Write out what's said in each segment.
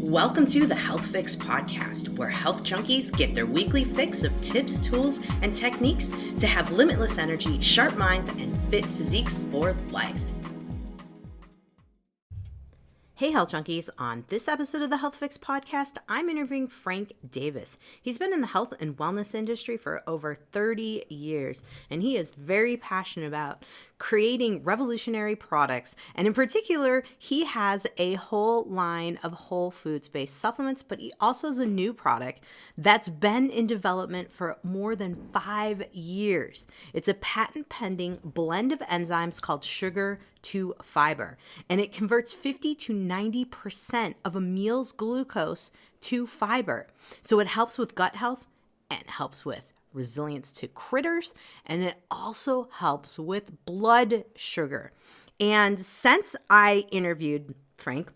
Welcome to the Health Fix podcast, where health junkies get their weekly fix of tips, tools, and techniques to have limitless energy, sharp minds, and fit physiques for life. Hey Health Junkies, on this episode of the Health Fix podcast, I'm interviewing Frank Davis. He's been in the health and wellness industry for over 30 years, and he is very passionate about creating revolutionary products. And in particular, he has a whole line of whole foods-based supplements, but he also has a new product that's been in development for more than 5 years. It's a patent-pending blend of enzymes called sugar to fiber, and it converts 50 to 90% of a meal's glucose to fiber. So it helps with gut health and helps with resilience to critters, and it also helps with blood sugar. And since I interviewed Frank,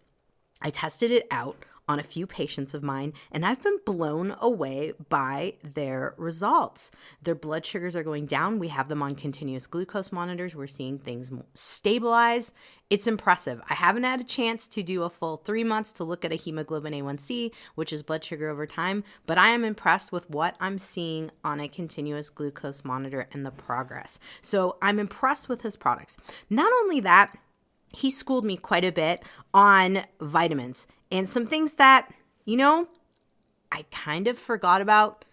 I tested it out on a few patients of mine, and I've been blown away by their results. Their blood sugars are going down. We have them on continuous glucose monitors. We're seeing things stabilize. It's impressive. I haven't had a chance to do a full 3 months to look at a hemoglobin A1C, which is blood sugar over time, but I am impressed with what I'm seeing on a continuous glucose monitor and the progress. So I'm impressed with his products. Not only that, he schooled me quite a bit on vitamins and some things that, I kind of forgot about.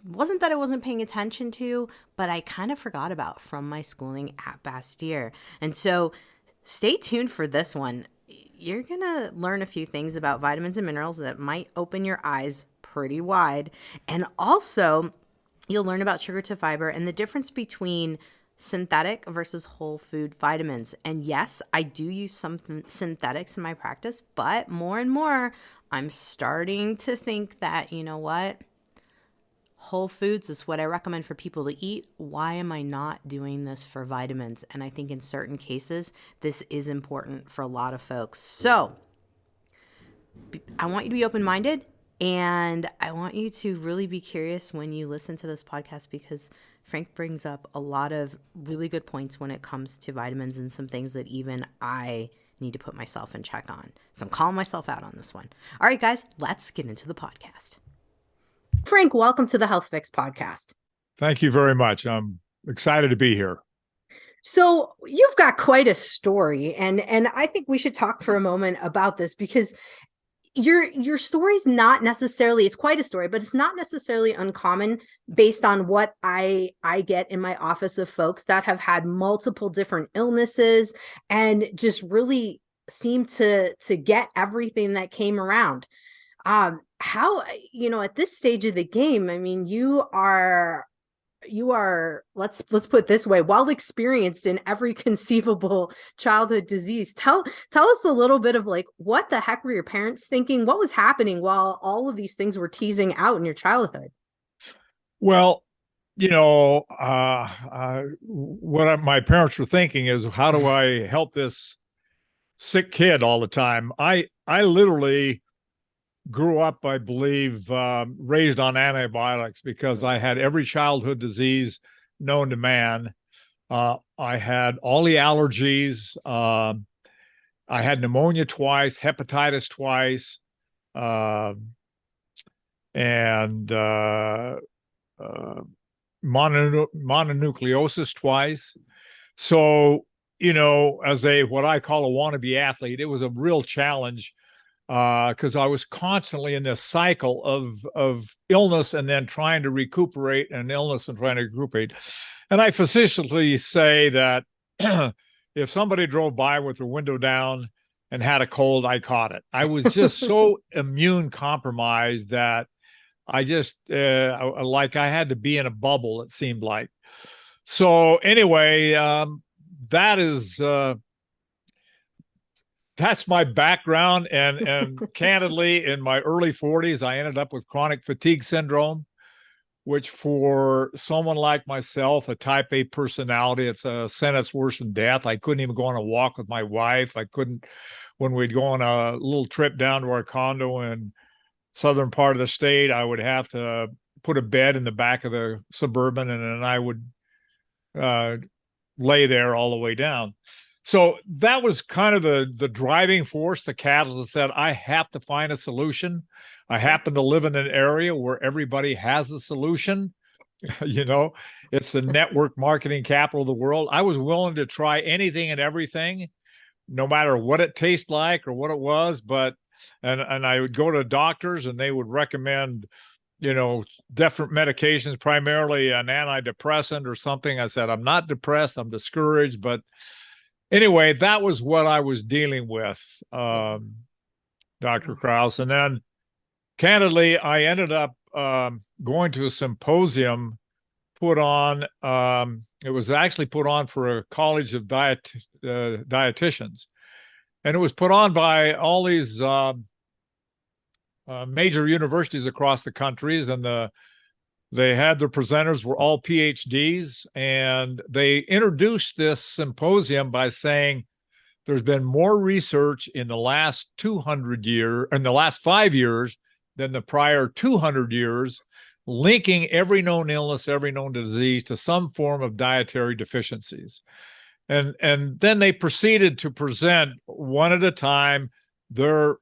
Wasn't that I wasn't paying attention to, but I kind of forgot about from my schooling at Bastyr. And so stay tuned for this one. You're going to learn a few things about vitamins and minerals that might open your eyes pretty wide. And also, you'll learn about sugar to fiber and the difference between synthetic versus whole food vitamins. And yes, I do use some synthetics in my practice, but more and more, I'm starting to think that, whole foods is what I recommend for people to eat. Why am I not doing this for vitamins? And I think in certain cases, this is important for a lot of folks. So I want you to be open-minded, and I want you to really be curious when you listen to this podcast, because Frank brings up a lot of really good points when it comes to vitamins and some things that even I need to put myself in check on. So I'm calling myself out on this one. All right, guys, let's get into the podcast. Frank, welcome to the Health Fix podcast. Thank you very much. I'm excited to be here. So you've got quite a story, and I think we should talk for a moment about this, because your story's not necessarily, it's quite a story, but it's not necessarily uncommon based on what I get in my office of folks that have had multiple different illnesses and just really seem to get everything that came around. How, at this stage of the game, I mean, you are, let's put it this way, well experienced in every conceivable childhood disease. Tell us a little bit of what the heck were your parents thinking? What was happening while all of these things were teasing out in your childhood? Well, what my parents were thinking is, how do I help this sick kid all the time? I literally grew up, I believe, raised on antibiotics because I had every childhood disease known to man. I had all the allergies. I had pneumonia twice, hepatitis twice, and mononucleosis twice. So, as what I call a wannabe athlete, it was a real challenge, because I was constantly in this cycle of illness and then trying to recuperate, and illness and trying to recuperate. And I facetiously say that if somebody drove by with the window down and had a cold, I caught it. I was just so immune compromised that I just like I had to be in a bubble, it seemed like. So anyway, that's my background. And candidly, in my early 40s, I ended up with chronic fatigue syndrome, which for someone like myself, a type A personality, it's a sentence worse than death. I couldn't even go on a walk with my wife. I couldn't, when we'd go on a little trip down to our condo in southern part of the state, I would have to put a bed in the back of the Suburban, and then I would lay there all the way down. So that was kind of the driving force, the catalyst that said, I have to find a solution. I happen to live in an area where everybody has a solution. You know, it's the network marketing capital of the world. I was willing to try anything and everything, no matter what it tastes like or what it was. But and I would go to doctors and they would recommend, different medications, primarily an antidepressant or something. I said, I'm not depressed, I'm discouraged. But anyway, that was what I was dealing with, Dr. Krause. And then candidly, I ended up going to a symposium put on. It was actually put on for a college of dietitians, and it was put on by all these major universities across the countries, and they had the presenters were all PhDs, and they introduced this symposium by saying there's been more research in the last 5 years than the prior 200 years, linking every known illness, every known disease to some form of dietary deficiencies. And then they proceeded to present one at a time their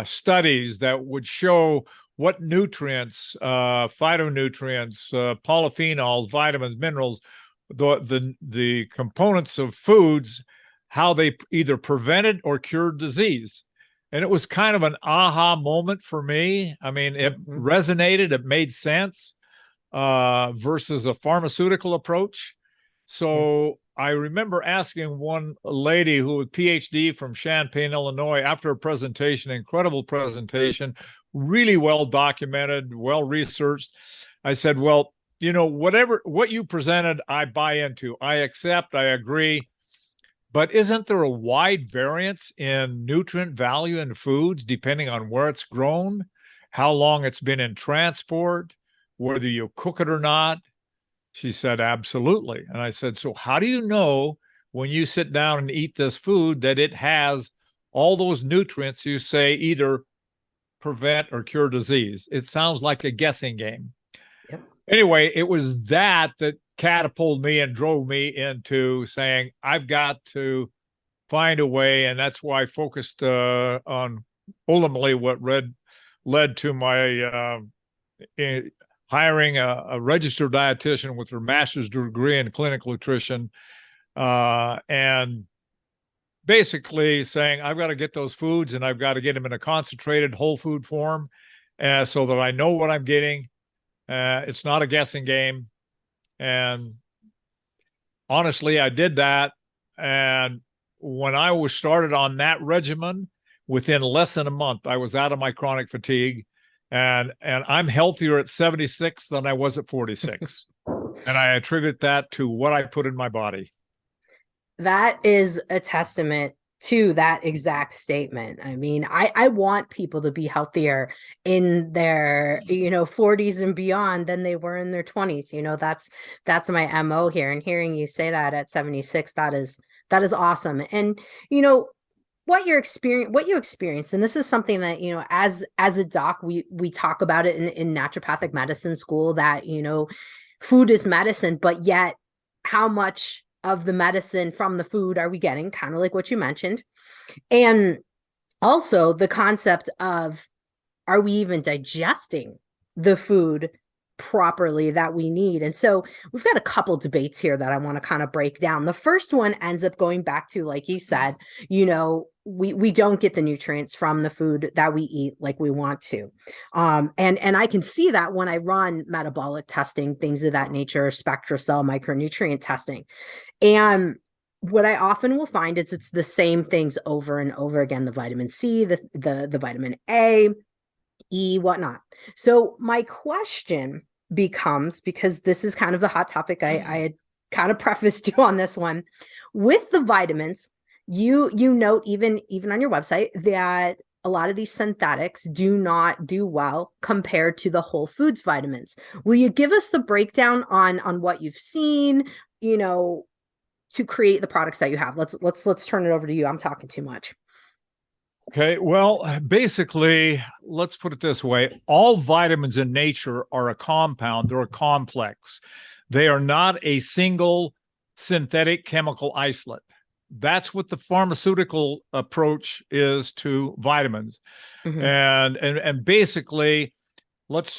studies that would show what nutrients, phytonutrients, polyphenols, vitamins, minerals, the components of foods, how they either prevented or cured disease. And it was kind of an aha moment for me. I mean, it resonated, it made sense versus a pharmaceutical approach. So I remember asking one lady who was PhD from Champaign, Illinois, after a presentation, incredible presentation, really well documented, well researched. I said, well, what you presented, I buy into, I accept, I agree. But isn't there a wide variance in nutrient value in foods depending on where it's grown, how long it's been in transport, whether you cook it or not? She said, absolutely. And I said, so how do you know when you sit down and eat this food that it has all those nutrients you say either prevent or cure disease? It sounds like a guessing game. Yep. Anyway, it was that catapulted me and drove me into saying, I've got to find a way. And that's why I focused on ultimately what led to my hiring a registered dietitian with her master's degree in clinical nutrition, and basically saying, I've got to get those foods and I've got to get them in a concentrated whole food form so that I know what I'm getting. It's not a guessing game. And honestly, I did that. And when I was started on that regimen, within less than a month, I was out of my chronic fatigue. And I'm healthier at 76 than I was at 46. And I attribute that to what I put in my body. That is a testament to that exact statement. I mean, I want people to be healthier in their, 40s and beyond than they were in their 20s. That's my MO here. And hearing you say that at 76, that is awesome. And, what you experience, and this is something that, as a doc, we talk about it in naturopathic medicine school, that, food is medicine, but yet how much of the medicine from the food are we getting, kind of like what you mentioned. And also the concept of, are we even digesting the food properly that we need? And so we've got a couple debates here that I want to kind of break down. The first one ends up going back to, like you said, we don't get the nutrients from the food that we eat like we want to. And I can see that when I run metabolic testing, things of that nature, SpectraCell micronutrient testing. And what I often will find is it's the same things over and over again: the vitamin C, the vitamin A, E, whatnot. So my question becomes, because this is kind of the hot topic I had kind of prefaced you on this one, with the vitamins, you note even on your website that a lot of these synthetics do not do well compared to the whole foods vitamins. Will you give us the breakdown on what you've seen, to create the products that you have? Let's turn it over to you. I'm talking too much. Okay, well, basically, let's put it this way. All vitamins in nature are a compound. They're a complex. They are not a single synthetic chemical isolate. That's what the pharmaceutical approach is to vitamins. Mm-hmm. And basically,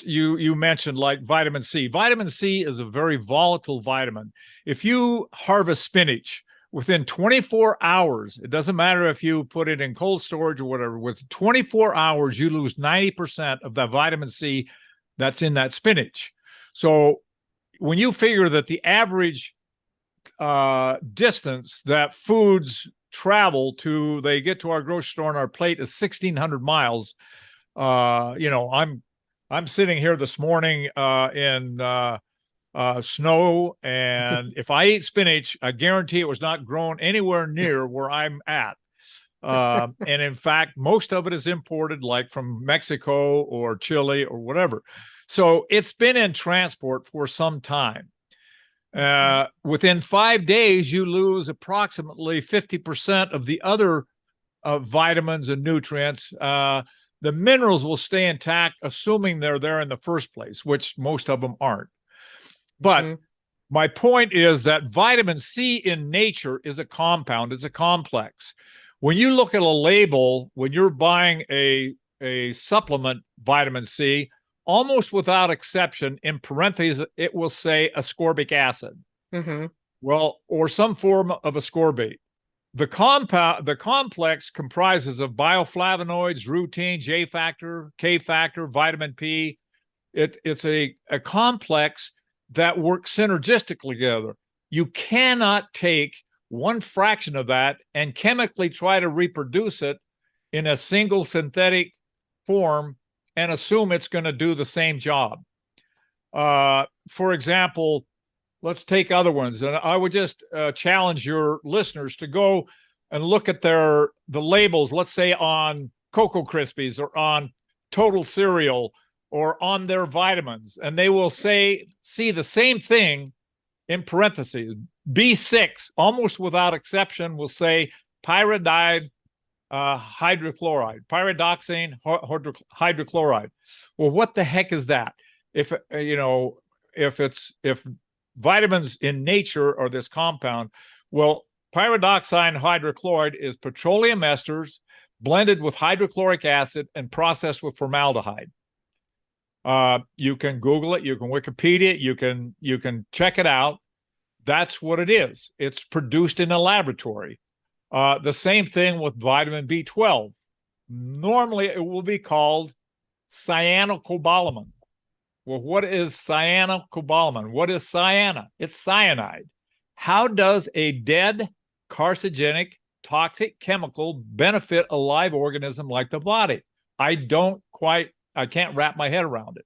you mentioned like vitamin C. Vitamin C is a very volatile vitamin. If you harvest spinach within 24 hours, it doesn't matter if you put it in cold storage or whatever, with 24 hours, you lose 90% of that vitamin C that's in that spinach. So when you figure that the average distance that foods travel to, they get to our grocery store and our plate is 1,600 miles. I'm sitting here this morning in snow, and if I eat spinach, I guarantee it was not grown anywhere near where I'm at. And in fact, most of it is imported, like from Mexico or Chile or whatever. So it's been in transport for some time. Within 5 days, you lose approximately 50% of the other vitamins and nutrients. The minerals will stay intact, assuming they're there in the first place, which most of them aren't. But my point is that vitamin C in nature is a compound, it's a complex. When you look at a label, when you're buying a supplement, vitamin C, almost without exception, in parentheses, it will say ascorbic acid. Well, or some form of ascorbate. The complex comprises of bioflavonoids, rutin, J factor, K factor, vitamin P. It's a complex that works synergistically together. You cannot take one fraction of that and chemically try to reproduce it in a single synthetic form and assume it's going to do the same job. For example, let's take other ones. And I would just challenge your listeners to go and look at the labels, let's say on Cocoa Krispies or on Total Cereal or on their vitamins, and they will see the same thing in parentheses. B6, almost without exception, will say pyridine hydrochloride, pyridoxine hydrochloride. Well, what the heck is that? If vitamins in nature are this compound, well, pyridoxine hydrochloride is petroleum esters blended with hydrochloric acid and processed with formaldehyde. You can Google it, you can Wikipedia it, you can check it out. That's what it is. It's produced in a laboratory. The same thing with vitamin B12. Normally, it will be called cyanocobalamin. Well, what is cyanocobalamin? What is cyana? It's cyanide. How does a dead, carcinogenic, toxic chemical benefit a live organism like the body? I can't wrap my head around it.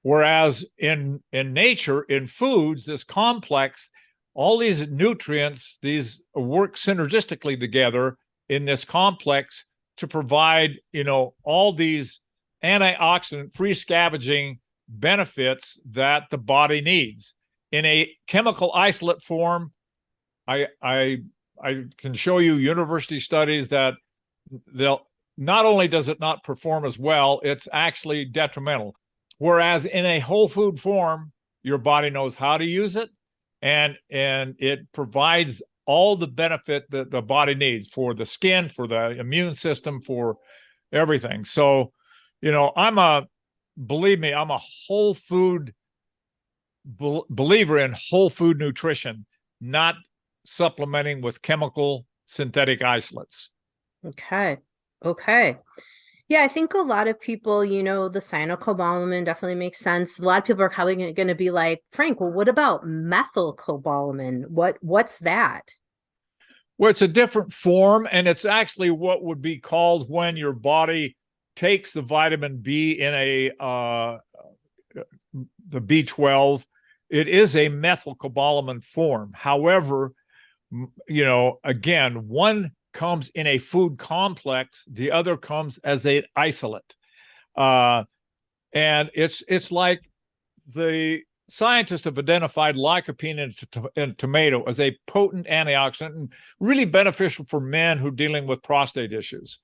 Whereas in nature, in foods, this complex, all these nutrients, these work synergistically together in this complex to provide, all these antioxidant free scavenging benefits that the body needs. In a chemical isolate form, I can show you university studies that not only does it not perform as well, it's actually detrimental. Whereas in a whole food form, your body knows how to use it, and it provides all the benefit that the body needs for the skin, for the immune system, for everything. So, believe me, I'm a whole food believer in whole food nutrition, not supplementing with chemical synthetic isolates. Okay. Yeah, I think a lot of people, the cyanocobalamin definitely makes sense. A lot of people are probably going to be like, Frank, well, what about methylcobalamin? What's that? Well, it's a different form, and it's actually what would be called when your body takes the vitamin B in the B12. It is a methylcobalamin form. However, again, one comes in a food complex, the other comes as an isolate. And it's like the scientists have identified lycopene in tomato as a potent antioxidant and really beneficial for men who are dealing with prostate issues.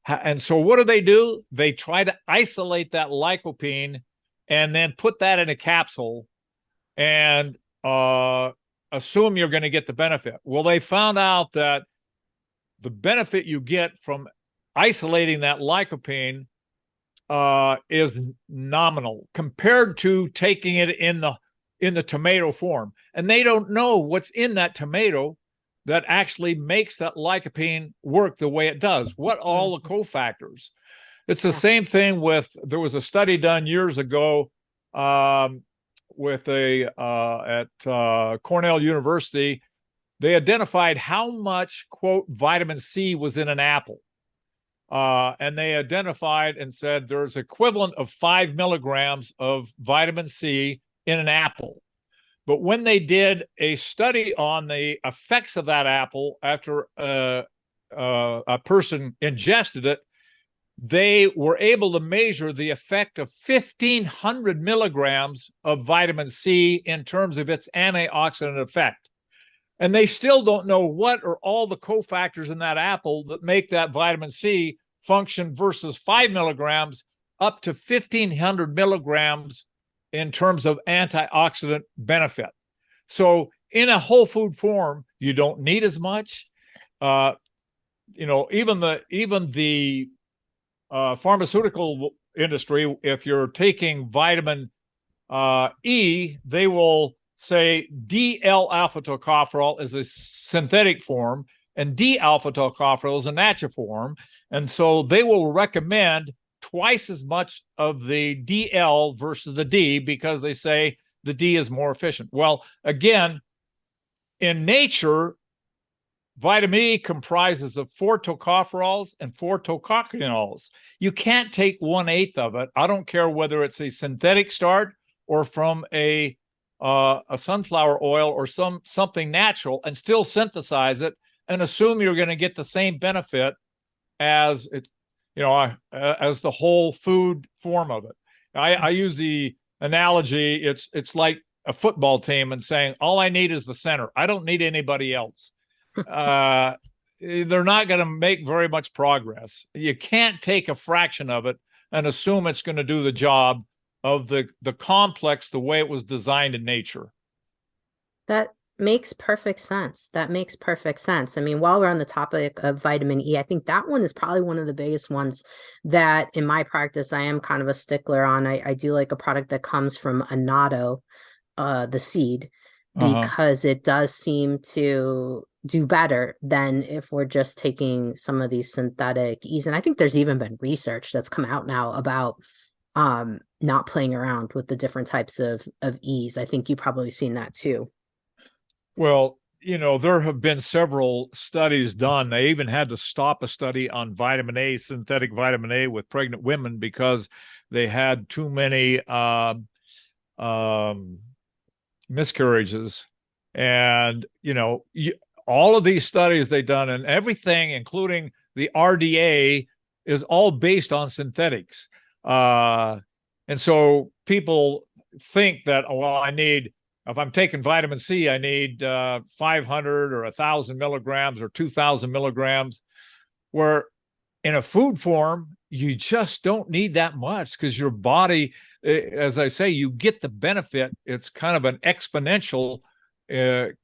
And so what do? They try to isolate that lycopene and then put that in a capsule and assume you're going to get the benefit. Well, they found out that the benefit you get from isolating that lycopene is nominal compared to taking it in the tomato form. And they don't know what's in that tomato that actually makes that lycopene work the way it does. What are all the cofactors? It's the same thing there was a study done years ago with at Cornell University. They identified how much, quote, vitamin C was in an apple. And they identified and said there's equivalent of 5 milligrams of vitamin C in an apple. But when they did a study on the effects of that apple after a person ingested it, they were able to measure the effect of 1,500 milligrams of vitamin C in terms of its antioxidant effect. And they still don't know what are all the cofactors in that apple that make that vitamin C function versus 5 milligrams up to 1,500 milligrams in terms of antioxidant benefit. So in a whole food form, you don't need as much. Even the pharmaceutical industry, if you're taking vitamin E, they will say D-L-alpha tocopherol is a synthetic form and D-alpha tocopherol is a natural form. And so they will recommend twice as much of the DL versus the D because they say the D is more efficient. Well, again, in nature, vitamin E comprises of 4 tocopherols and 4 tocoquinols. You can't take 1/8 of it. I don't care whether it's a synthetic start or from a sunflower oil or something natural, and still synthesize it and assume you're going to get the same benefit as as the whole food form of it. I use the analogy. It's like a football team and saying all I need is the center. I don't need anybody else. They're not going to make very much progress. You can't take a fraction of it and assume it's going to do the job of the complex the way it was designed in nature. That makes perfect sense. That makes perfect sense. I mean, while we're on the topic of vitamin E, I think that one is probably one of the biggest ones that in my practice, I am kind of a stickler on. I do like a product that comes from annatto, the seed, because it does seem to do better than if we're just taking some of these synthetic E's. And I think there's even been research that's come out now about not playing around with the different types of E's. I think you've probably seen that too. Well, there have been several studies done. They even had to stop a study on vitamin A, synthetic vitamin A with pregnant women because they had too many miscarriages. And, all of these studies they've done and everything, including the RDA, is all based on synthetics. And so people think that, if I'm taking vitamin C, I need 500 or 1,000 milligrams or 2,000 milligrams, where in a food form, you just don't need that much because your body, as I say, you get the benefit. It's kind of an exponential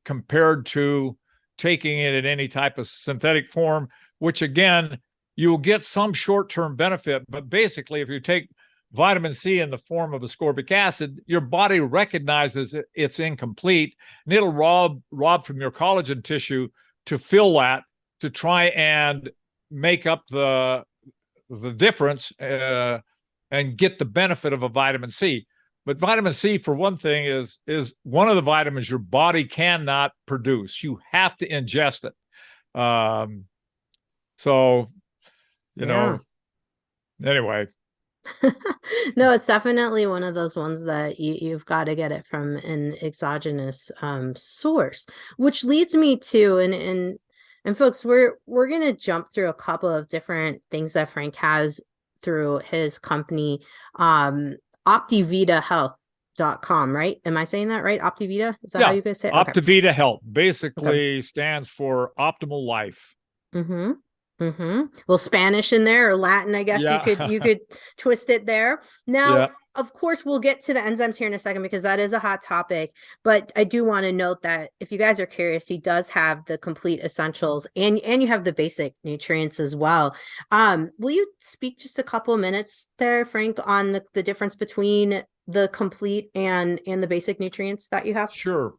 compared to taking it in any type of synthetic form, which again, you'll get some short-term benefit. But basically, if you take vitamin C in the form of ascorbic acid, your body recognizes it's incomplete, and it'll rob from your collagen tissue to fill that, to try and make up the difference and get the benefit of a vitamin C. But vitamin C, for one thing, is one of the vitamins your body cannot produce. You have to ingest it. Anyway. No, it's definitely one of those ones that you've got to get it from an exogenous source, which leads me to and folks, we're going to jump through a couple of different things that Frank has through his company, OptividaHealth.com, right? Am I saying that right? Optivida? Is that how you guys say it? Optivida Health basically stands for optimal life. Mm-hmm. Mm-hmm. Well, Spanish in there or Latin, I guess Yeah. you could twist it there. Now, Yeah. of course, we'll get to the enzymes here in a second because that is a hot topic. But I do want to note that if you guys are curious, he does have the complete essentials and you have the basic nutrients as well. Will you speak just a couple of minutes there, Frank, on the difference between the complete and the basic nutrients that you have? Sure.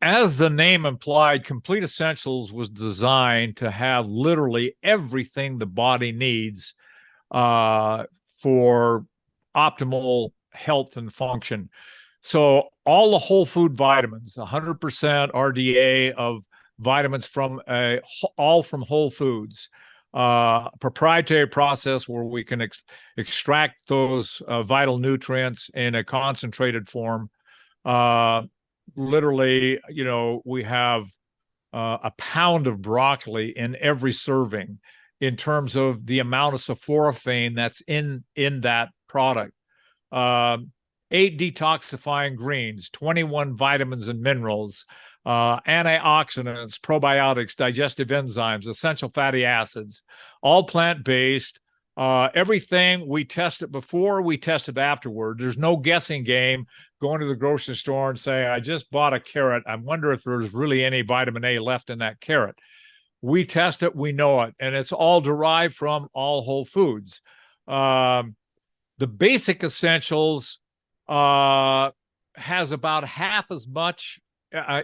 As the name implied, Complete Essentials was designed to have literally everything the body needs uh, for optimal health and function. So all the whole food vitamins, 100% RDA of vitamins from all from whole foods, proprietary process where we can extract those vital nutrients in a concentrated form. Uh, Literally, we have a pound of broccoli in every serving in terms of the amount of sulforaphane that's in that product. Uh, 8 detoxifying greens, 21 vitamins and minerals, antioxidants, probiotics, digestive enzymes, essential fatty acids, all plant-based. Everything we test it before, we test it afterward. There's no guessing game going to the grocery store and saying, I just bought a carrot. I wonder if there's really any vitamin A left in that carrot. We test it, we know it, and it's all derived from all whole foods. The basic essentials has about half as much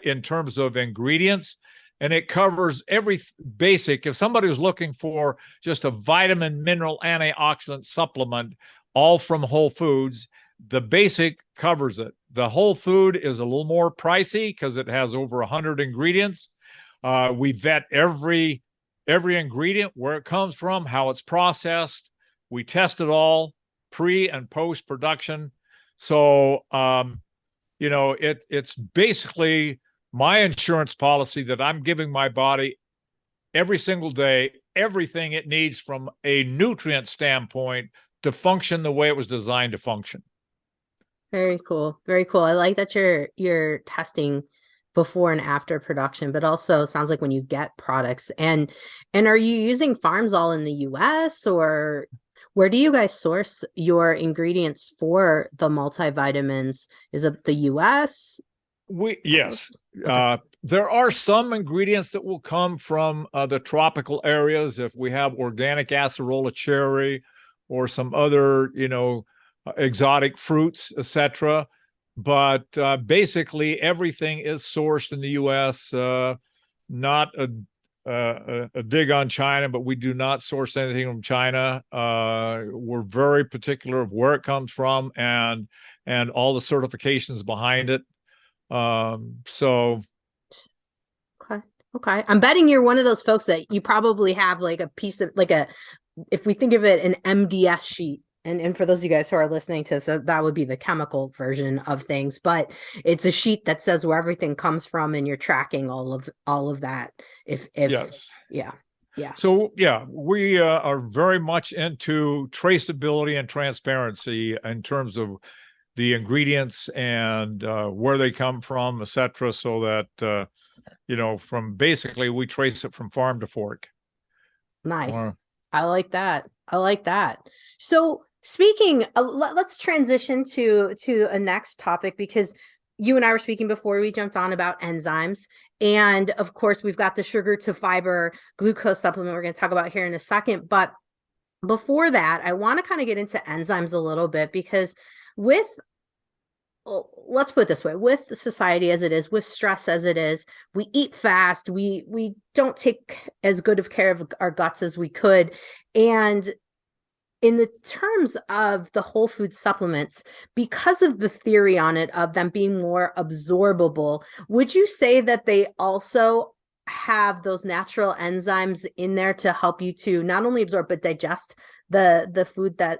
in terms of ingredients, and it covers every basic. If somebody was looking for just a vitamin, mineral, antioxidant supplement, all from whole foods, the basic covers it. The whole food is a little more pricey because it has over 100 ingredients. We vet every ingredient, where it comes from, how it's processed. We test it all pre and post production. So it's basically my insurance policy that I'm giving my body every single day everything it needs from a nutrient standpoint to function the way it was designed to function. Very cool. Very cool. I like that you're testing before and after production, but also sounds like when you get products. And are you using farms all in the US, or where do you guys source your ingredients for the multivitamins? Is it the US? Yes. Okay. There are some ingredients that will come from the tropical areas. If we have organic acerola cherry or some other, exotic fruits, etc. But basically, everything is sourced in the U.S. Not a dig on China, but we do not source anything from China. We're very particular of where it comes from and all the certifications behind it. So Okay. Okay. I'm betting you're one of those folks that you probably have like a piece of like if we think of it, an MDS sheet. And for those of you guys who are listening to this, that would be the chemical version of things, but it's a sheet that says where everything comes from and you're tracking all of that. If yes. yeah. Yeah. So yeah, we are very much into traceability and transparency in terms of the ingredients and where they come from, etc., so that from basically we trace it from farm to fork. Nice. I like that. I like that. So speaking, let's transition to a next topic, because you and I were speaking before we jumped on about enzymes. And of course, we've got the sugar to fiber glucose supplement we're going to talk about here in a second. But before that, I want to kind of get into enzymes a little bit, because with let's put it this way, with the society as it is, with stress as it is, we eat fast, we don't take as good of care of our guts as we could. And in the terms of the whole food supplements, because of the theory on it of them being more absorbable, would you say that they also have those natural enzymes in there to help you to not only absorb but digest the food that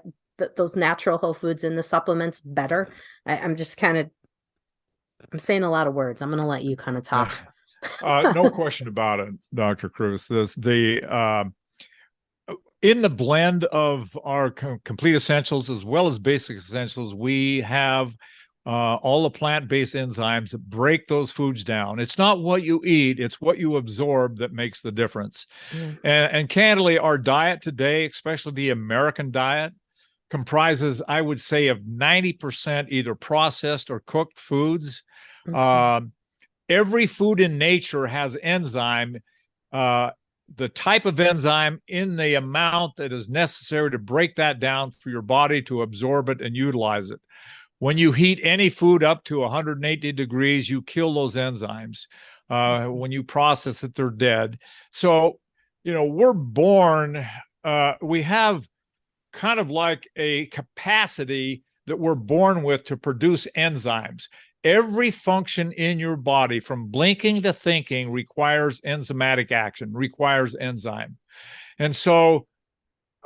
those natural whole foods in the supplements better? I'm just kind of, I'm saying a lot of words. I'm going to let you kind of talk. No question about it, Dr. Krause. In the blend of our complete essentials as well as basic essentials, we have all the plant-based enzymes that break those foods down. It's not what you eat, it's what you absorb that makes the difference. Yeah. And candidly, our diet today, especially the American diet, comprises, I would say, of 90% either processed or cooked foods. Mhm. Every food in nature has enzyme, the type of enzyme in the amount that is necessary to break that down for your body to absorb it and utilize it. When you heat any food up to 180 degrees, you kill those enzymes. When you process it, they're dead. So, we're born, we have kind of like a capacity that we're born with to produce enzymes. Every function in your body, from blinking to thinking, requires enzymatic action, requires enzyme. And so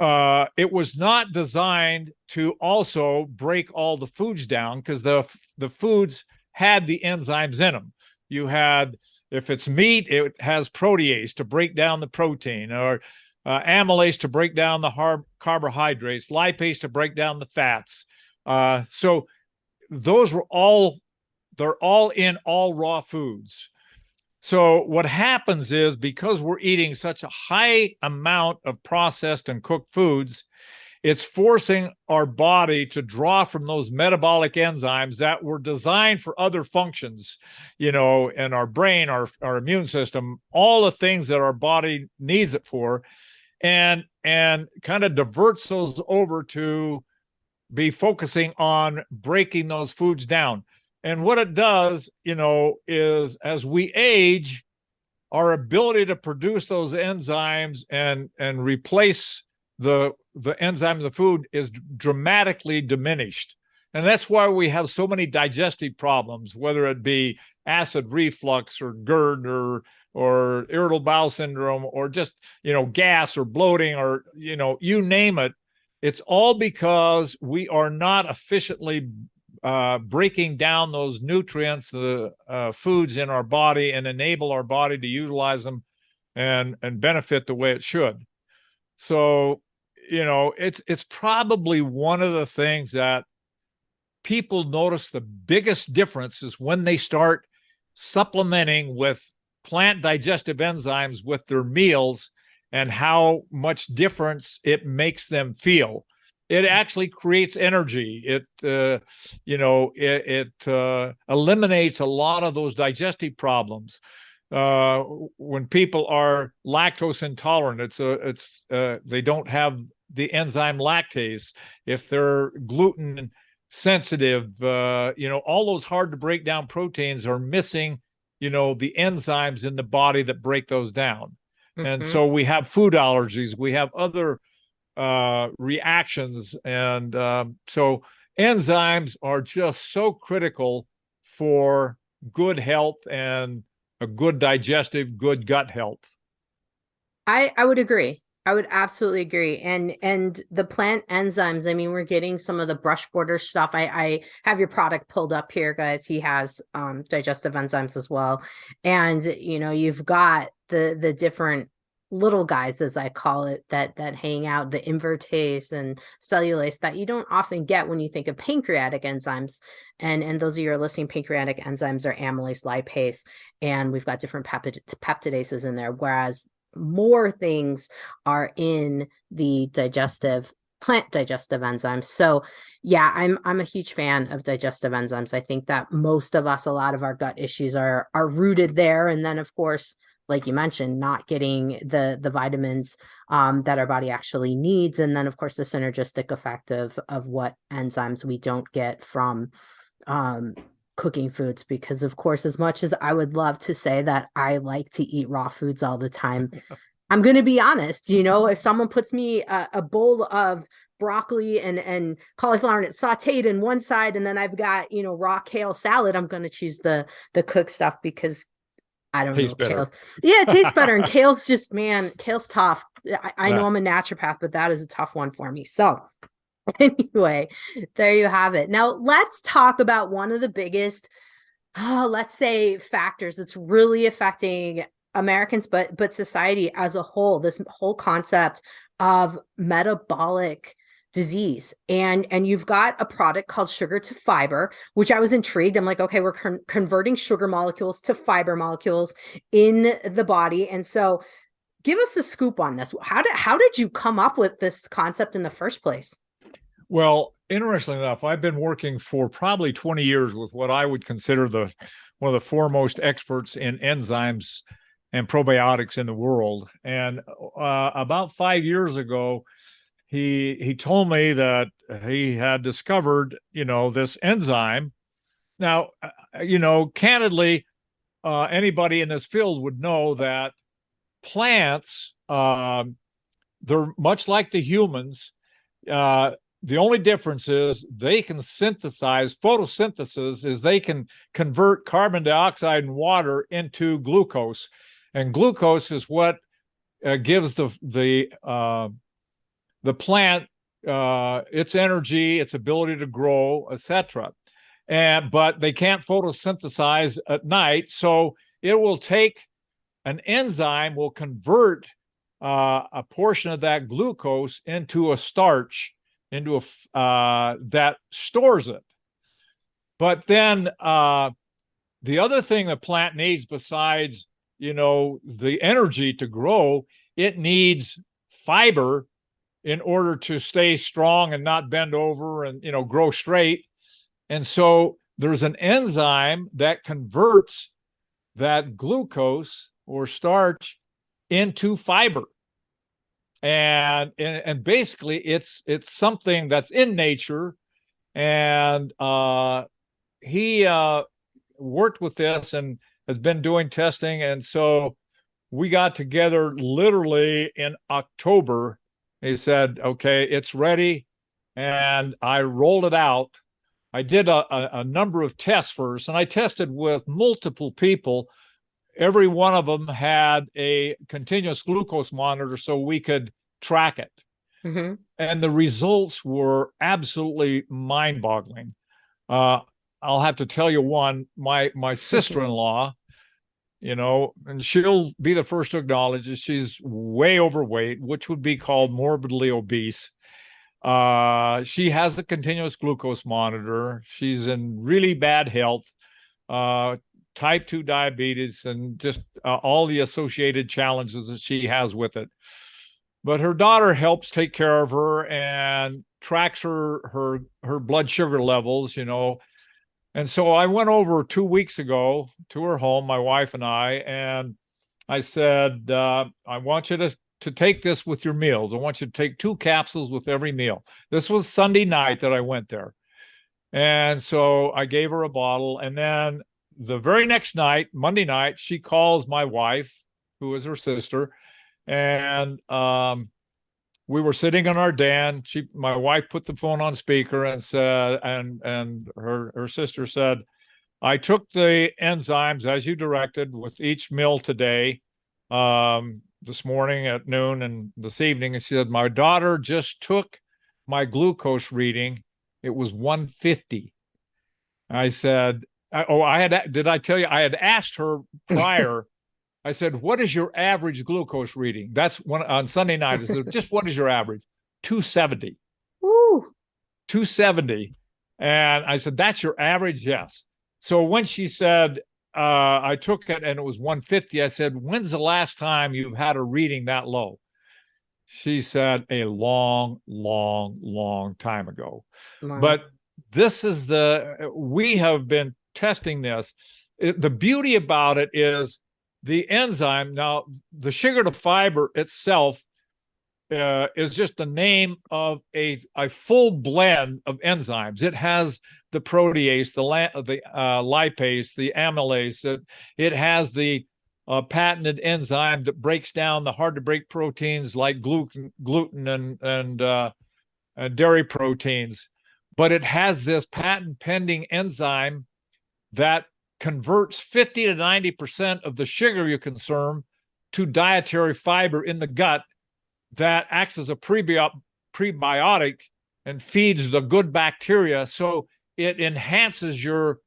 it was not designed to also break all the foods down, because the foods had the enzymes in them. You had, if it's meat, it has protease to break down the protein, or amylase to break down the carbohydrates, lipase to break down the fats. So those they're all in all raw foods. So what happens is, because we're eating such a high amount of processed and cooked foods, it's forcing our body to draw from those metabolic enzymes that were designed for other functions, in our brain, our immune system, all the things that our body needs it for, and kind of diverts those over to be focusing on breaking those foods down. And what it does, is as we age, our ability to produce those enzymes and replace the enzyme in the food is dramatically diminished. And that's why we have so many digestive problems, whether it be acid reflux or GERD or irritable bowel syndrome, or just, gas or bloating, or, you name it. It's all because we are not efficiently breaking down those nutrients, the foods in our body, and enable our body to utilize them and benefit the way it should. So, it's probably one of the things that people notice the biggest difference is when they start supplementing with plant digestive enzymes with their meals, and how much difference it makes them feel. It actually creates energy. It eliminates a lot of those digestive problems. When people are lactose intolerant, they don't have the enzyme lactase. If they're gluten sensitive, all those hard to break down proteins are missing, the enzymes in the body that break those down. And Mhm. so we have food allergies, we have other reactions. And so enzymes are just so critical for good health and a good digestive, good gut health. I would agree. I would absolutely agree. And the plant enzymes, I mean, we're getting some of the brush border stuff. I have your product pulled up here, guys. He has digestive enzymes as well. And you've got the different little guys, as I call it, that hang out, the invertase and cellulase, that you don't often get when you think of pancreatic enzymes. And those of you who are listening, pancreatic enzymes are amylase, lipase, and we've got different peptidases in there, whereas more things are in the plant digestive enzymes. So yeah, I'm a huge fan of digestive enzymes. I think that most of us, a lot of our gut issues are rooted there. And then of course, like you mentioned, not getting the vitamins that our body actually needs. And then of course the synergistic effect of what enzymes we don't get from cooking foods, because of course, as much as I would love to say that I like to eat raw foods all the time, I'm going to be honest. If someone puts me a bowl of broccoli and cauliflower and it's sauteed in one side, and then I've got raw kale salad, I'm going to choose the cooked stuff, because I don't know, Tastes better. kale's, yeah, it tastes better. And kale's just, man, kale's tough. I know Yeah. I'm a naturopath, but that is a tough one for me. So anyway, there you have it. Now let's talk about one of the biggest, let's say, factors that's really affecting Americans, but society as a whole. This whole concept of metabolic Disease, and you've got a product called sugar to fiber, which I was intrigued. I'm like, okay, we're converting sugar molecules to fiber molecules in the body. And so give us a scoop on this. How did you come up with this concept in the first place? Well, interestingly enough, I've been working for probably 20 years with what I would consider one of the foremost experts in enzymes and probiotics in the world. And about 5 years ago, he told me that he had discovered, this enzyme. Now, candidly, anybody in this field would know that plants, they're much like the humans. The only difference is they can synthesize, photosynthesis is they can convert carbon dioxide and water into glucose. And glucose is what gives the plant its energy, its ability to grow, etc. But they can't photosynthesize at night, so it will take an enzyme will convert a portion of that glucose into a starch, into that stores it. But then the other thing the plant needs besides the energy to grow, it needs fiber in order to stay strong and not bend over and grow straight. And so there's an enzyme that converts that glucose or starch into fiber. And basically it's something that's in nature. And he worked with this and has been doing testing. And so we got together literally in October. He said, okay, it's ready. And I rolled it out. I did a number of tests first, and I tested with multiple people. Every one of them had a continuous glucose monitor so we could track it. Mm-hmm. And the results were absolutely mind-boggling. I'll have to tell you one, my sister-in-law, and she'll be the first to acknowledge that she's way overweight, which would be called morbidly obese. She has a continuous glucose monitor. She's in really bad health, type 2 diabetes, and just all the associated challenges that she has with it. But her daughter helps take care of her and tracks her blood sugar levels, And so I went over 2 weeks ago to her home, my wife and I said, I want you to take this with your meals. I want you to take 2 capsules with every meal. This was Sunday night that I went there. And so I gave her a bottle. And then the very next night, Monday night, she calls my wife, who is her sister. And we were sitting in our den. My wife put the phone on speaker and said, and her sister said, I took the enzymes as you directed with each meal today, this morning at noon and this evening. And she said, my daughter just took my glucose reading. It was 150. I said, did I tell you, I had asked her prior. I said, what is your average glucose reading? That's on Sunday night. I said, just what is your average? 270. Ooh. 270. And I said, that's your average? Yes. So when she said, I took it and it was 150, I said, when's the last time you've had a reading that low? She said, a long, long, long time ago. Wow. But we have been testing this. The beauty about it is the enzyme. Now, the sugar to fiber itself is just the name of a full blend of enzymes. It has the protease, the lipase, the amylase. It has the patented enzyme that breaks down the hard to break proteins like gluten and dairy proteins. But it has this patent pending enzyme that converts 50 to 90% of the sugar you consume to dietary fiber in the gut that acts as a prebiotic and feeds the good bacteria. So it enhances your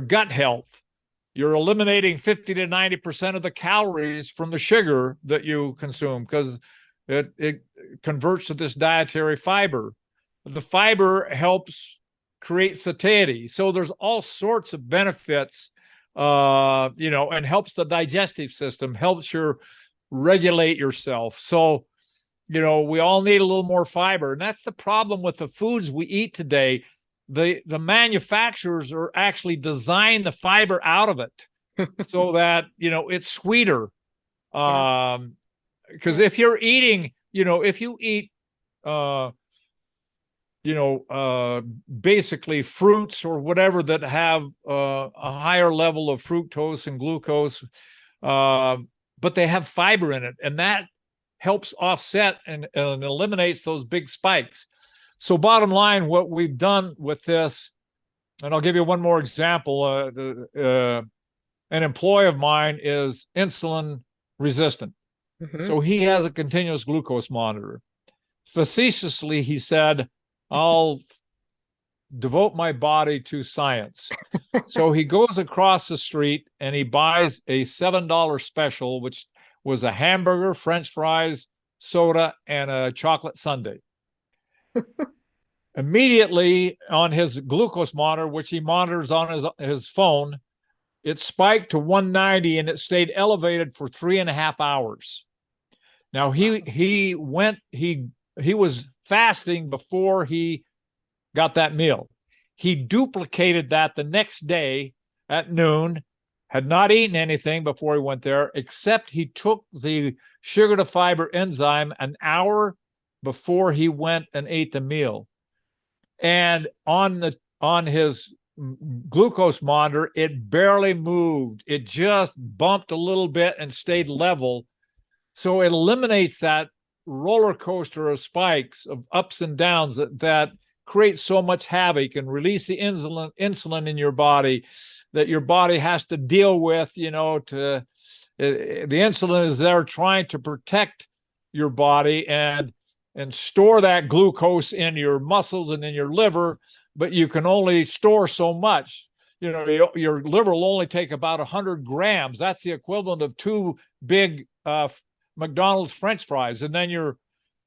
gut health. You're eliminating 50 to 90% of the calories from the sugar that you consume because it converts to this dietary fiber. the fiber helps create satiety. So there's all sorts of benefits, and helps the digestive system, helps your regulate yourself. So, we all need a little more fiber. And that's the problem with the foods we eat today. The manufacturers are actually design the fiber out of it so that, it's sweeter. Because if you're eating, if you eat, basically fruits or whatever that have a higher level of fructose and glucose, but they have fiber in it, and that helps offset and eliminates those big spikes. So bottom line, what we've done with this, and I'll give you one more example. An employee of mine is insulin resistant. Mm-hmm. So he has a continuous glucose monitor. Facetiously, he said, I'll devote my body to science. So he goes across the street and he buys a $7 special, which was a hamburger, French fries, soda, and a chocolate sundae. Immediately on his glucose monitor, which he monitors on his phone, it spiked to 190 and it stayed elevated for 3.5 hours. Now he was fasting before he got that meal. He duplicated that the next day at noon, had not eaten anything before he went there, except he took the sugar to fiber enzyme an hour before he went and ate the meal. And on his glucose monitor, it barely moved. It just bumped a little bit and stayed level. So it eliminates that roller coaster of spikes, of ups and downs that create so much havoc and release the insulin in your body that your body has to deal with. The insulin is there trying to protect your body and store that glucose in your muscles and in your liver, but you can only store so much. Your liver will only take about 100 grams. That's the equivalent of 2 big McDonald's French fries. And then your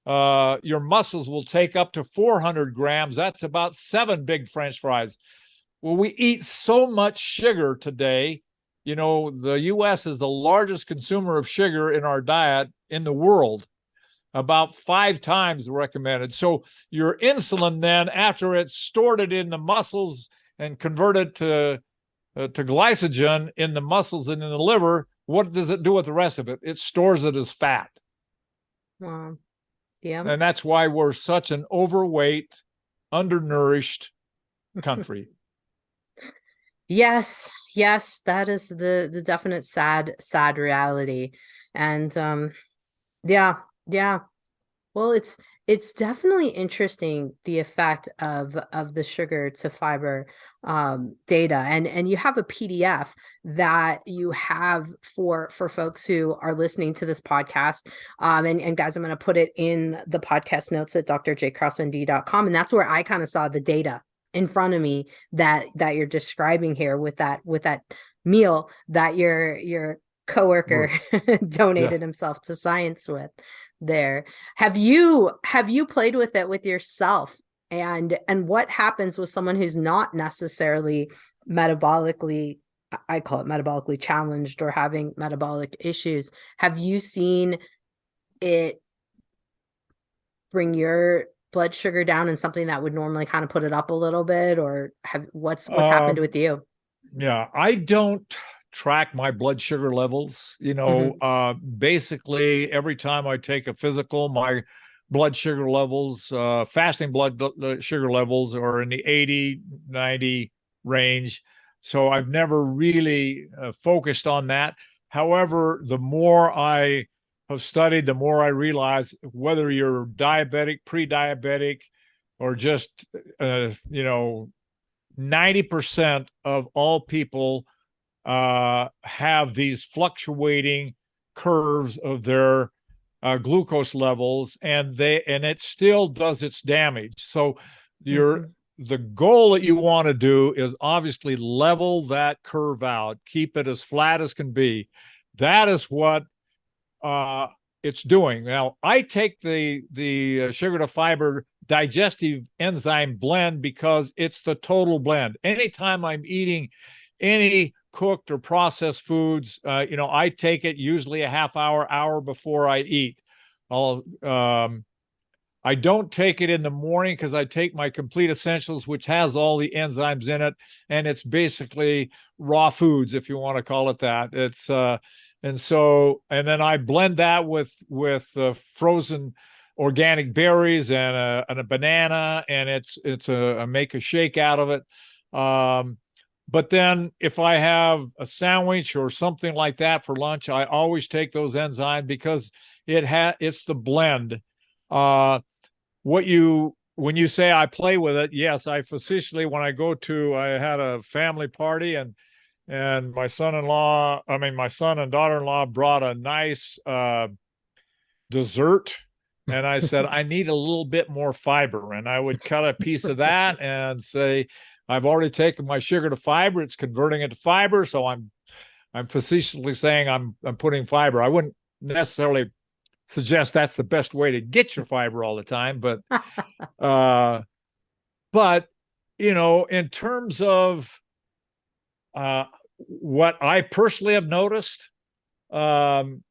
muscles will take up to 400 grams. That's about 7 big French fries. Well, we eat so much sugar today. The U.S. is the largest consumer of sugar in our diet in the world, about 5 times recommended. So your insulin then, after it's stored it in the muscles and converted to glycogen in the muscles and in the liver, what does it do with the rest of it? It stores it as fat. Wow. Yeah. And that's why we're such an overweight, undernourished country. Yes, that is the definite sad reality. And yeah. Well, it's definitely interesting, the effect of the sugar to fiber data, and you have a PDF that you have for folks who are listening to this podcast. And guys, I'm going to put it in the podcast notes at drjkrausemd.com, and that's where I kind of saw the data in front of me that you're describing here with that meal that your coworker donated himself to science with there. Have you played with it with yourself, and what happens with someone who's not necessarily metabolically, I call it metabolically challenged, or having metabolic issues? Have you seen it bring your blood sugar down in something that would normally kind of put it up a little bit, or what's happened with you? Yeah, I don't track my blood sugar levels. Basically every time I take a physical, my blood sugar levels, fasting blood sugar levels are in the 80, 90 range. So I've never really focused on that. However, the more I have studied, the more I realize whether you're diabetic, pre-diabetic, or just, 90% of all people have these fluctuating curves of their glucose levels, and it still does its damage. So the goal that you want to do is obviously level that curve out, keep it as flat as can be. That is what it's doing. Now, I take the sugar to fiber digestive enzyme blend because it's the total blend. Anytime I'm eating any cooked or processed foods, I take it usually a half hour before I eat. I don't take it in the morning because I take my Complete Essentials, which has all the enzymes in it, and it's basically raw foods, if you want to call it that. And then I blend that with frozen organic berries and a banana, and I make a shake out of it. But then if I have a sandwich or something like that for lunch, I always take those enzymes because it's the blend. Uh, when you say I play with it, yes, I facetiously, when I had a family party, and my son and daughter-in-law brought a nice dessert, and I said I need a little bit more fiber, and I would cut a piece of that and say I've already taken my sugar to fiber, it's converting it to fiber, so I'm facetiously saying I'm putting fiber. I wouldn't necessarily suggest that's the best way to get your fiber all the time, but uh but in terms of uh what I personally have noticed, um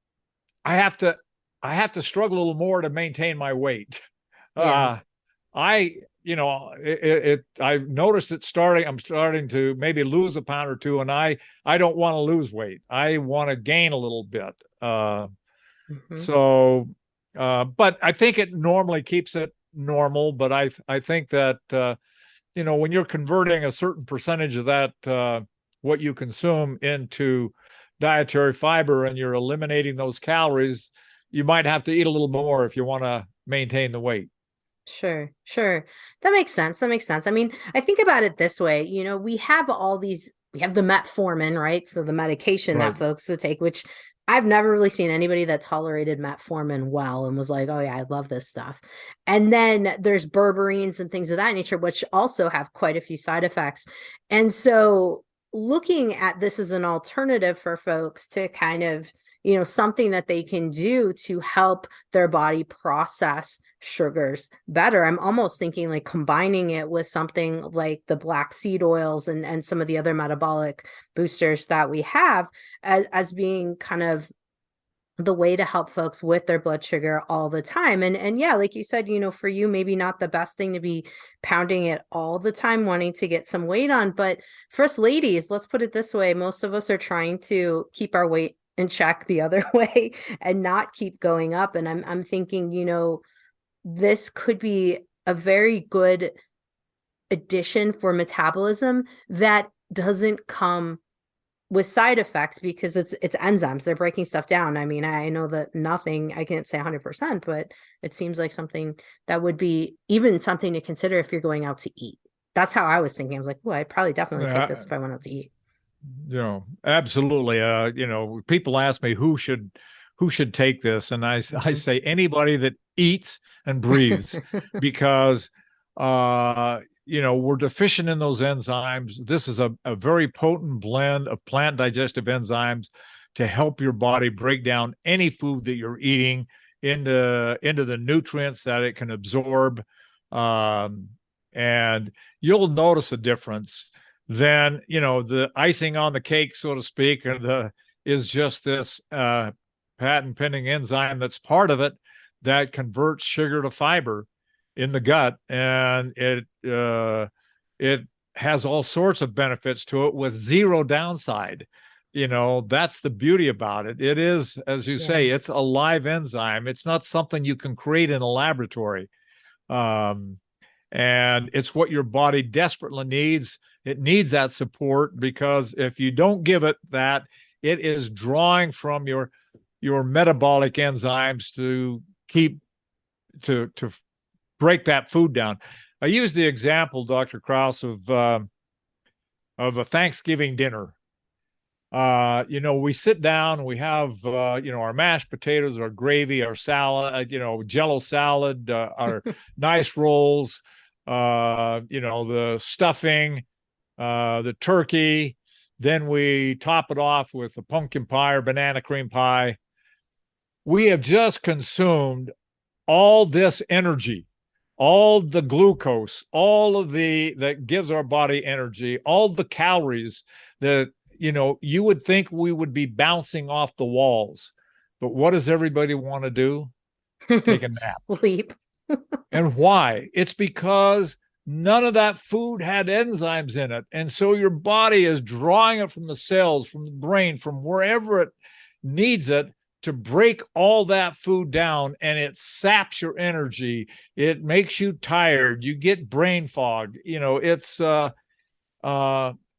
I have to I have to struggle a little more to maintain my weight. Yeah. I I've noticed I'm starting to maybe lose a pound or two, and I don't want to lose weight. I want to gain a little bit. Mm-hmm. So, but I think it normally keeps it normal. But I think that when you're converting a certain percentage of that what you consume into dietary fiber, and you're eliminating those calories, you might have to eat a little more if you want to maintain the weight. Sure, sure. That makes sense. That makes sense. I mean, I think about it this way, we have we have the metformin, right? So the medication Right. that folks would take, which I've never really seen anybody that tolerated metformin well and was like, oh yeah, I love this stuff. And then there's berberines and things of that nature, which also have quite a few side effects. And so looking at this as an alternative for folks to kind of, something that they can do to help their body process sugars better. I'm almost thinking like combining it with something like the black seed oils and some of the other metabolic boosters that we have as being kind of the way to help folks with their blood sugar all the time. And yeah, like you said, for you, maybe not the best thing to be pounding it all the time, wanting to get some weight on. But for us ladies, let's put it this way, most of us are trying to keep our weight in check the other way and not keep going up. And I'm thinking, this could be a very good addition for metabolism that doesn't come with side effects because it's enzymes. They're breaking stuff down. I mean, I know that I can't say 100%, but it seems like something that would be even something to consider if you're going out to eat. That's how I was thinking. I was like, well, I'd probably definitely take this if I went out to eat. Absolutely. People ask me who should take this, and I Mm-hmm. say anybody that eats and breathes, because we're deficient in those enzymes. This is a very potent blend of plant digestive enzymes to help your body break down any food that you're eating into the nutrients that it can absorb. Um, and you'll notice a difference. Then the icing on the cake, so to speak, is just this patent pending enzyme that's part of it that converts sugar to fiber in the gut, and it has all sorts of benefits to it with zero downside. That's the beauty about it. It is, as you Yeah. say, it's a live enzyme. It's not something you can create in a laboratory. Um, and it's what your body desperately needs. It needs that support, because if you don't give it that, it is drawing from your metabolic enzymes to keep to break that food down. I use the example, Dr. Krause, of a Thanksgiving dinner. We sit down, we have our mashed potatoes, our gravy, our salad, Jello salad, our nice rolls, the stuffing, the turkey. Then we top it off with a pumpkin pie or banana cream pie. We have just consumed all this energy all the glucose, all of the that gives our body energy, all the calories that, you would think we would be bouncing off the walls. But what does everybody want to do? Take a nap. Sleep. And why? It's because none of that food had enzymes in it. And so your body is drawing it from the cells, from the brain, from wherever it needs it to break all that food down, and it saps your energy. It makes you tired. You get brain fog. It's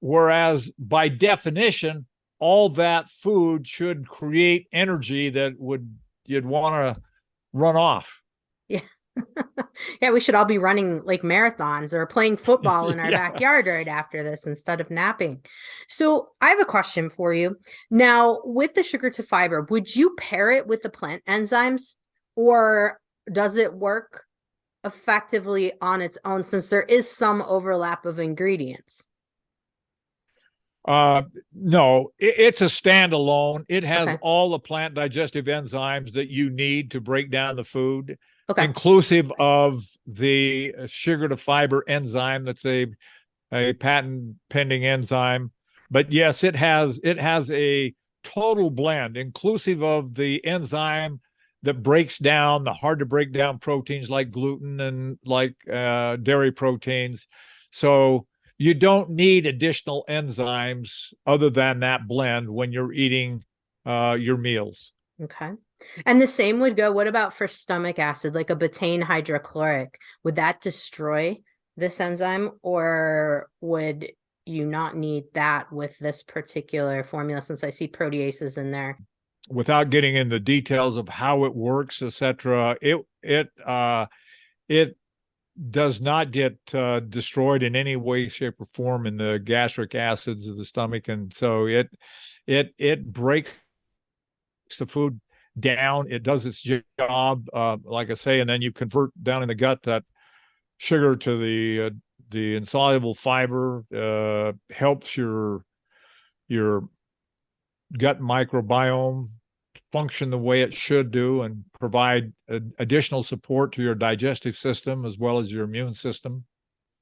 whereas by definition, all that food should create energy that you'd want to run off. Yeah. Yeah, we should all be running like marathons or playing football in our Yeah. backyard right after this instead of napping. So I have a question for you. Now, with the sugar to fiber, would you pair it with the plant enzymes, or does it work effectively on its own since there is some overlap of ingredients? No, it's a standalone. It has Okay. all the plant digestive enzymes that you need to break down the food, Okay. inclusive of the sugar to fiber enzyme. That's a patent pending enzyme. But yes, it has a total blend, inclusive of the enzyme that breaks down the hard to break down proteins like gluten and like dairy proteins. So you don't need additional enzymes other than that blend when you're eating your meals. Okay. And the same would go, what about for stomach acid, like a betaine hydrochloric? Would that destroy this enzyme, or would you not need that with this particular formula since I see proteases in there? Without getting into details of how it works, etc., it does not get destroyed in any way, shape, or form in the gastric acids of the stomach, and so it breaks the food down. It does its job, like I say, and then you convert down in the gut that sugar to the insoluble fiber. Helps your gut microbiome function the way it should do and provide additional support to your digestive system as well as your immune system.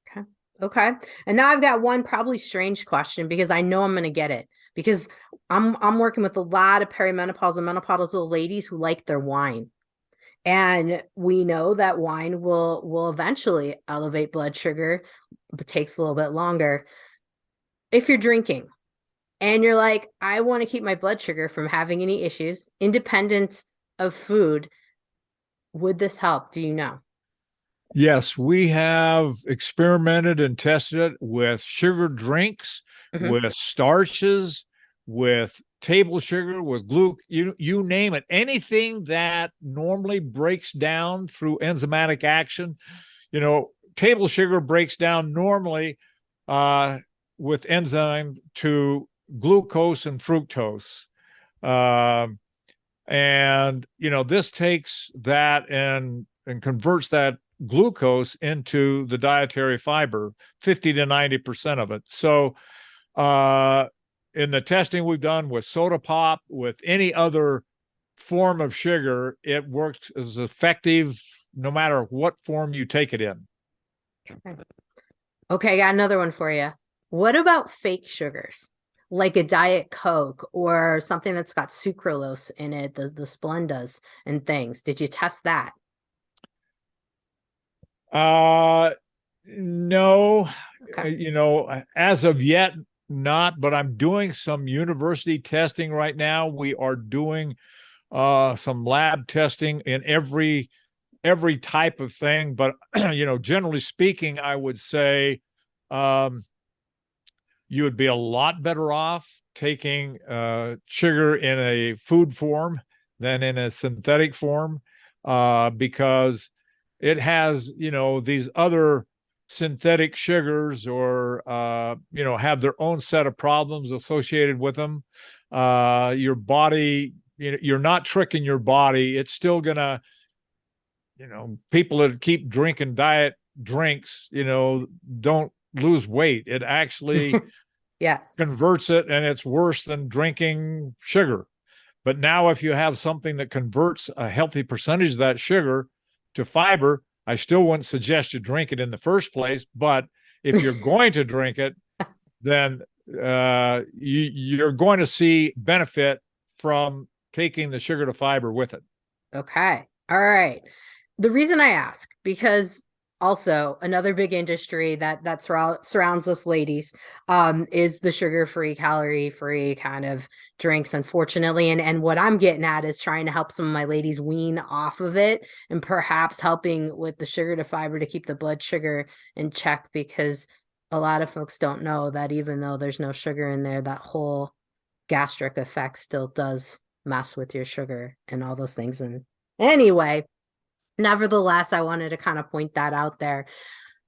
Okay. Okay. And now I've got one probably strange question because I know I'm going to get it because I'm working with a lot of perimenopausal and menopausal ladies who like their wine. And we know that wine will eventually elevate blood sugar, but it takes a little bit longer. If you're drinking and you're like, I want to keep my blood sugar from having any issues, independent of food, would this help? Do you know? Yes, we have experimented and tested it with sugar drinks, Mm-hmm. with starches, with table sugar, with you name it. Anything that normally breaks down through enzymatic action, table sugar breaks down normally with enzyme to glucose and fructose. And this takes that and converts that glucose into the dietary fiber, 50 to 90% of it. So in the testing we've done with soda pop, with any other form of sugar, it works as effective no matter what form you take it in. Okay, I got another one for you. What about fake sugars? Like a Diet Coke or something that's got sucralose in it, the Splendas and things. Did you test that? No, Okay. as of yet, not, but I'm doing some university testing right now. We are doing some lab testing in every type of thing, but generally speaking, I would say you would be a lot better off taking sugar in a food form than in a synthetic form because it has, these other synthetic sugars or, have their own set of problems associated with them. Your body, you're not tricking your body. It's still going to, people that keep drinking diet drinks, don't lose weight. It actually Yes. converts it, and it's worse than drinking sugar. But now, if you have something that converts a healthy percentage of that sugar to fiber, I still wouldn't suggest you drink it in the first place, but if you're going to drink it, then you're going to see benefit from taking the sugar to fiber with it. Okay. All right. The reason I ask, because also another big industry that surrounds us ladies is the sugar-free, calorie-free kind of drinks, unfortunately. And what I'm getting at is trying to help some of my ladies wean off of it, and perhaps helping with the sugar to fiber to keep the blood sugar in check, because a lot of folks don't know that even though there's no sugar in there, that whole gastric effect still does mess with your sugar and all those things. And anyway, nevertheless, I wanted to kind of point that out there.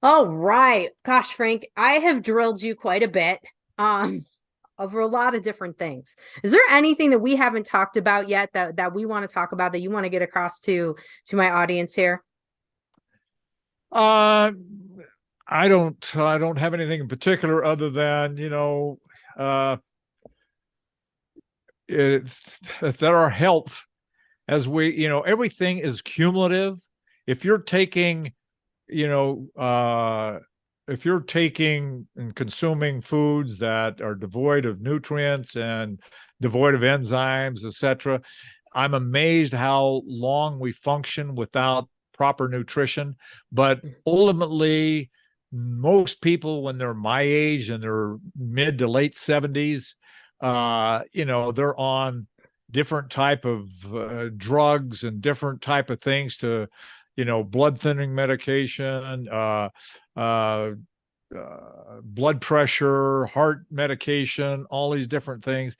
All right. Gosh, Frank, I have drilled you quite a bit over a lot of different things. Is there anything that we haven't talked about yet that we want to talk about that you want to get across to my audience here? I don't have anything in particular other than, that our health, as everything is cumulative. If you're taking, if you're taking and consuming foods that are devoid of nutrients and devoid of enzymes, etc., I'm amazed how long we function without proper nutrition. But ultimately, most people, when they're my age and they're mid to late 70s, they're on different type of drugs and different type of things to, blood thinning medication, blood pressure, heart medication, all these different things.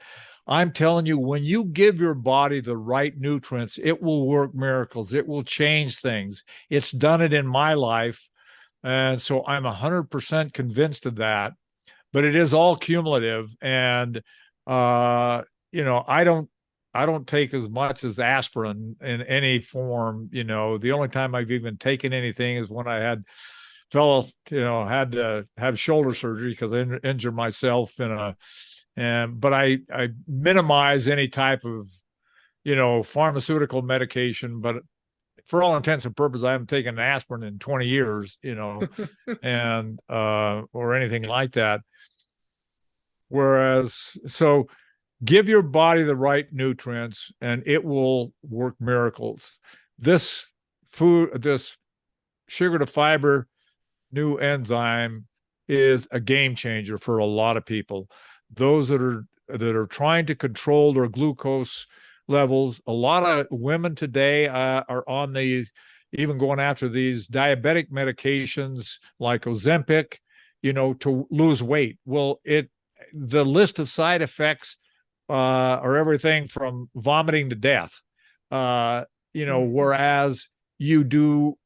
I'm telling you, when you give your body the right nutrients, it will work miracles. It will change things. It's done it in my life. And so I'm 100% convinced of that. But it is all cumulative. And, I don't take as much as aspirin in any form. The only time I've even taken anything is when I had to have shoulder surgery because I injured myself but I minimize any type of, pharmaceutical medication. But for all intents and purposes, I haven't taken aspirin in 20 years, and or anything like that. So give your body the right nutrients and it will work miracles. This sugar to fiber new enzyme is a game changer for a lot of people. Those that are trying to control their glucose levels. A lot of women today are on these, even going after these diabetic medications like Ozempic, to lose weight. Well, the list of side effects are everything from vomiting to death. Whereas you do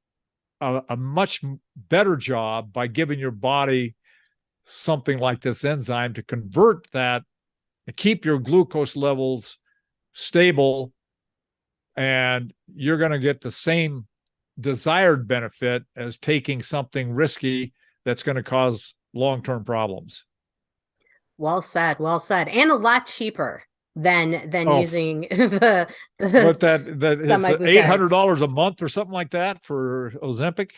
a much better job by giving your body something like this enzyme to convert that and keep your glucose levels stable, and you're going to get the same desired benefit as taking something risky that's going to cause long-term problems. Well said, and a lot cheaper than using but that it's $800 a month or something like that for Ozempic.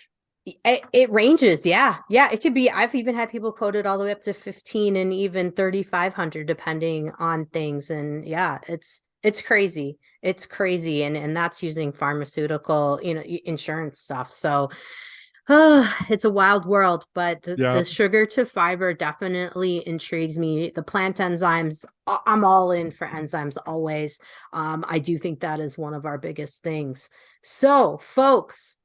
It ranges, yeah. It could be. I've even had people quoted all the way up to 15 and even 3,500 depending on things. And yeah, it's crazy. It's crazy, and that's using pharmaceutical, insurance stuff. So it's a wild world, but the sugar to fiber definitely intrigues me. The plant enzymes, I'm all in for enzymes always. I do think that is one of our biggest things. So, folks,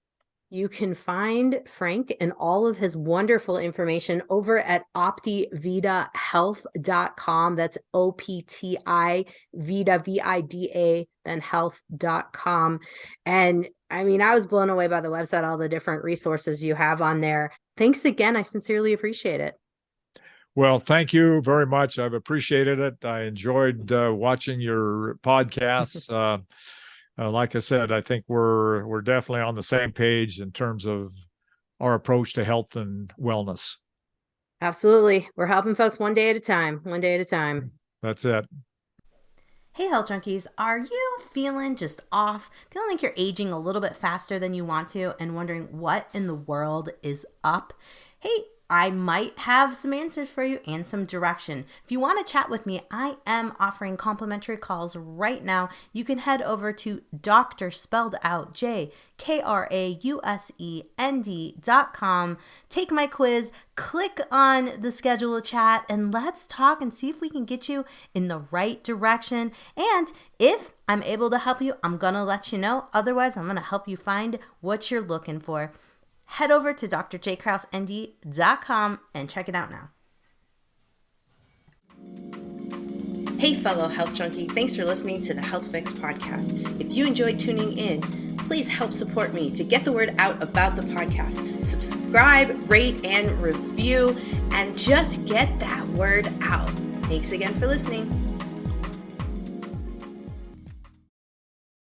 you can find Frank and all of his wonderful information over at optividahealth.com. That's OPTI Vida, VIDA, then health.com. And I mean, I was blown away by the website, all the different resources you have on there. Thanks again. I sincerely appreciate it. Well, thank you very much. I've appreciated it. I enjoyed watching your podcasts. Like I said, I think we're definitely on the same page in terms of our approach to health and wellness. Absolutely. We're helping folks one day at a time. That's it. Hey Health Junkies, are you feeling just off? Feeling like you're aging a little bit faster than you want to and wondering what in the world is up? Hey, I might have some answers for you and some direction. If you want to chat with me, I am offering complimentary calls right now. You can head over to Dr. spelled out JKrausend.com. Take my quiz, click on the schedule a chat, and let's talk and see if we can get you in the right direction. And if I'm able to help you, I'm going to let you know. Otherwise, I'm going to help you find what you're looking for. Head over to drjkrausend.com and check it out now. Hey, fellow health junkie, thanks for listening to the Health Fix podcast. If you enjoyed tuning in, please help support me to get the word out about the podcast. Subscribe, rate, and review, and just get that word out. Thanks again for listening.